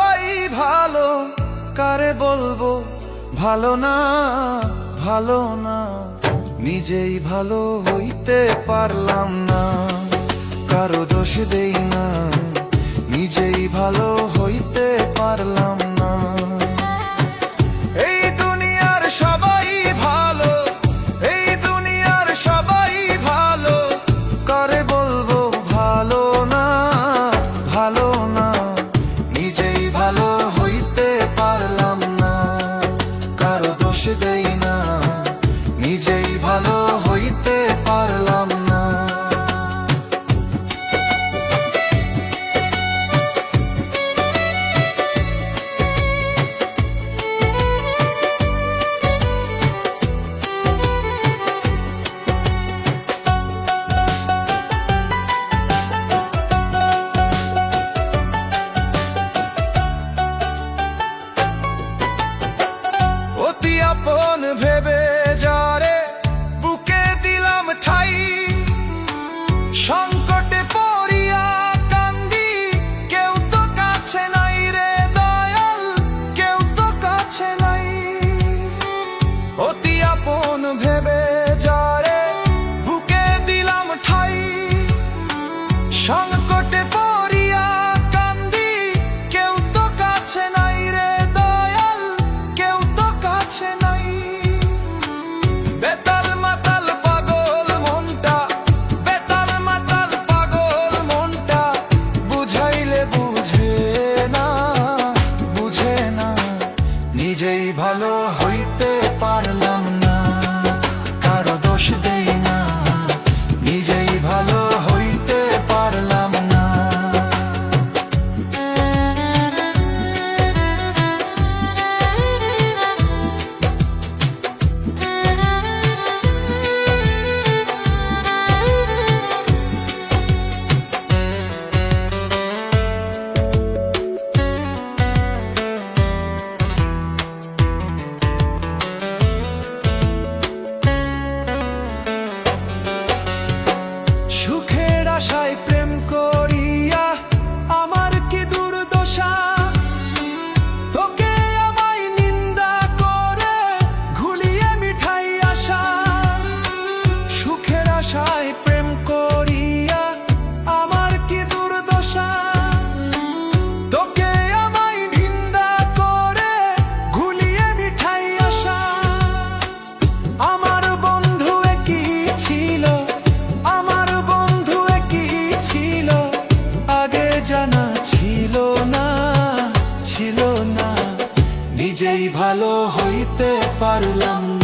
সবাই ভালো, কারে বলবো ভালো না, ভালো না। নিজেই ভালো হইতে পারলাম না, কারো দোষ দেই না, নিজেই ভালো হইতে পারলাম না। এই দুনিয়ার সবাই ভালো, এই দুনিয়ার সবাই ভালো, কারে বলবো ভালো না, ভালো না। নিজেই ভালো হইতে পারলাম না, কারো দোষ দেই না, নিজেই ভালো হইতে পারলাম না। অতি আপন ভেবে যারে বুকে দিলাম ঠাই, সংকটে পড়িয়া কান্দি, কেউ তো কাছে নাই রে দয়াল, কেউ তো কাছে নাই। অতি আপন ভেবে যারে বুকে দিলাম ঠাই, সংকটে পড়িয়া কান্দি, কেউ তো কাছে নাই রে দয়াল, কেউ তো কাছে নাই। বেতাল মাতাল পাগল মনটা, বেতাল মাতাল পাগল মনটা, বুঝাইলে বুঝে না, বুঝে না। নিজেই ভালো হইতে পারলাম না, কারো দোষ দেই না, নিজেই ভালো হইতে পারলাম না। সুখের আশায় প্রেম করিয়া আমার কি দুর্দশা, তোকে আমায় নিন্দা করে ঘুলিয়ে মিঠাই আশা। সুখের আশায় প্রেম করিয়া আমার কি দুর্দশা, তোকে আমায় নিন্দা করে ঘুলিয়ে মিঠাই আশা। আমার বন্ধু একই ছিল, আমার বন্ধু একই ছিল, আগে জানা ছিল না, ছিল না। নিজেই ভালো হইতে পারলাম না।